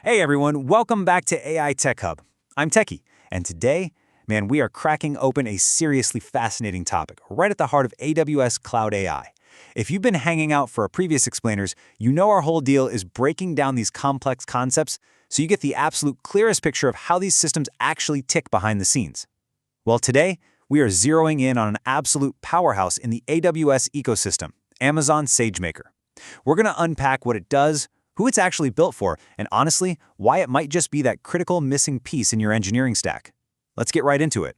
Hey everyone, welcome back to AI Tech Hub. I'm Techie, and today, we are cracking open a seriously fascinating topic right at the heart of AWS Cloud AI. If you've been hanging out for our previous explainers, you know our whole deal is breaking down these complex concepts so you get the absolute clearest picture of how these systems actually tick behind the scenes. Well, today, we are zeroing in on an absolute powerhouse in the AWS ecosystem, Amazon SageMaker. We're going to unpack what it does, who it's actually built for, and honestly, why it might just be that critical missing piece in your engineering stack. Let's get right into it.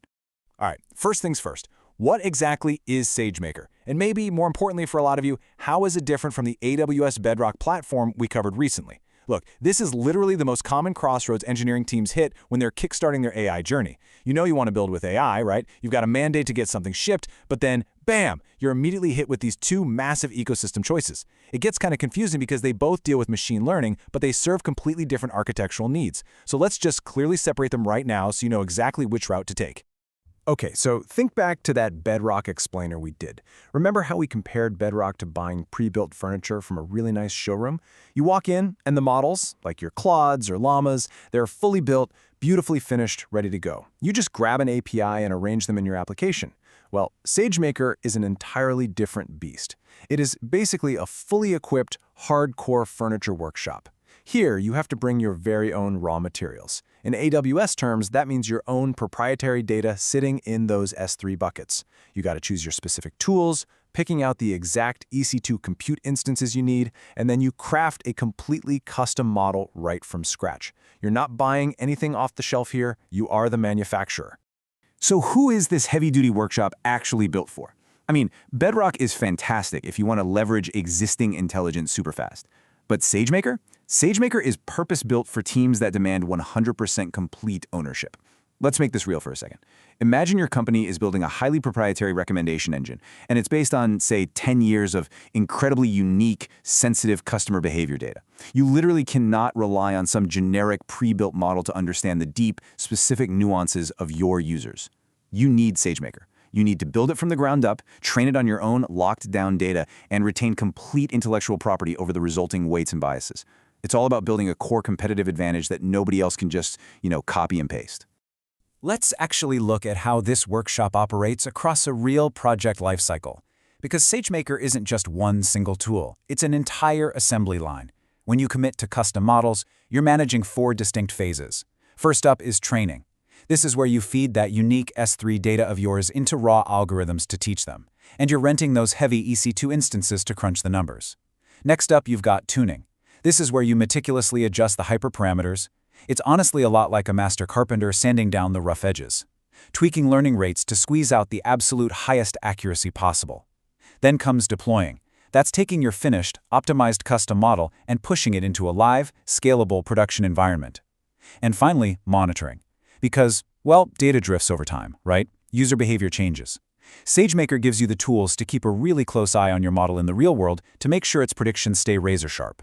All right, first things first. What exactly is SageMaker? And maybe more importantly for a lot of you, how is it different from the AWS Bedrock platform we covered recently? Look, this is literally the most common crossroads engineering teams hit when they're kickstarting their AI journey. You know you want to build with AI, right? You've got a mandate to get something shipped, but then, bam, you're immediately hit with these two massive ecosystem choices. It gets kind of confusing because they both deal with machine learning, but they serve completely different architectural needs. So let's just clearly separate them right now so you know exactly which route to take. Okay, so think back to that Bedrock explainer we did. Remember how we compared Bedrock to buying pre-built furniture from a really nice showroom? You walk in, and the models, like your Claudes or Llamas, they're fully built, beautifully finished, ready to go. You just grab an API and arrange them in your application. Well, SageMaker is an entirely different beast. It is basically a fully equipped, hardcore furniture workshop. Here, you have to bring your very own raw materials. In AWS terms, that means your own proprietary data sitting in those S3 buckets. You got to choose your specific tools, picking out the exact EC2 compute instances you need, and then you craft a completely custom model right from scratch. You're not buying anything off the shelf here, you are the manufacturer. So who is this heavy-duty workshop actually built for? Bedrock is fantastic if you want to leverage existing intelligence super fast. But SageMaker? SageMaker is purpose-built for teams that demand 100% complete ownership. Let's make this real for a second. Imagine your company is building a highly proprietary recommendation engine, and it's based on, say, 10 years of incredibly unique, sensitive customer behavior data. You literally cannot rely on some generic pre-built model to understand the deep, specific nuances of your users. You need SageMaker. You need to build it from the ground up, train it on your own locked-down data, and retain complete intellectual property over the resulting weights and biases. It's all about building a core competitive advantage that nobody else can just, copy and paste. Let's actually look at how this workshop operates across a real project lifecycle. Because SageMaker isn't just one single tool, it's an entire assembly line. When you commit to custom models, you're managing 4 distinct phases. First up is training. This is where you feed that unique S3 data of yours into raw algorithms to teach them, and you're renting those heavy EC2 instances to crunch the numbers. Next up, you've got tuning. This is where you meticulously adjust the hyperparameters. It's honestly a lot like a master carpenter sanding down the rough edges, tweaking learning rates to squeeze out the absolute highest accuracy possible. Then comes deploying. That's taking your finished, optimized custom model and pushing it into a live, scalable production environment. And finally, monitoring. Because, data drifts over time, right? User behavior changes. SageMaker gives you the tools to keep a really close eye on your model in the real world to make sure its predictions stay razor-sharp.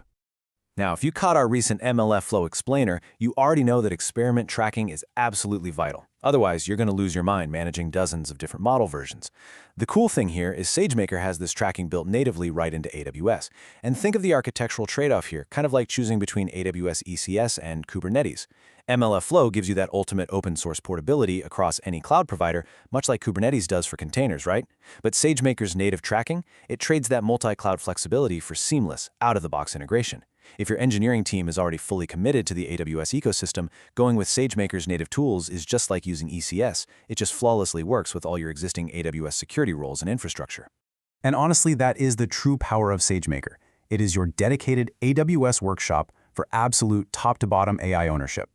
Now, if you caught our recent MLflow explainer, you already know that experiment tracking is absolutely vital. Otherwise, you're going to lose your mind managing dozens of different model versions. The cool thing here is SageMaker has this tracking built natively right into AWS. And think of the architectural trade-off here, kind of like choosing between AWS ECS and Kubernetes. MLflow gives you that ultimate open-source portability across any cloud provider, much like Kubernetes does for containers, right? But SageMaker's native tracking, it trades that multi-cloud flexibility for seamless, out-of-the-box integration. If your engineering team is already fully committed to the AWS ecosystem, going with SageMaker's native tools is just like using ECS. It just flawlessly works with all your existing AWS security roles and infrastructure. And honestly, that is the true power of SageMaker. It is your dedicated AWS workshop for absolute top-to-bottom AI ownership.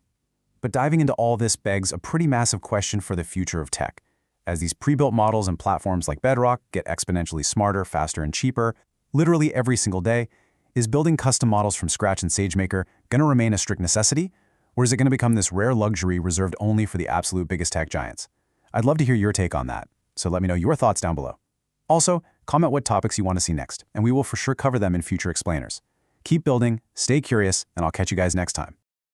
But diving into all this begs a pretty massive question for the future of tech. As these pre-built models and platforms like Bedrock get exponentially smarter, faster, and cheaper, literally every single day, is building custom models from scratch in SageMaker going to remain a strict necessity? Or is it going to become this rare luxury reserved only for the absolute biggest tech giants? I'd love to hear your take on that, so let me know your thoughts down below. Also, comment what topics you want to see next, and we will for sure cover them in future explainers. Keep building, stay curious, and I'll catch you guys next time.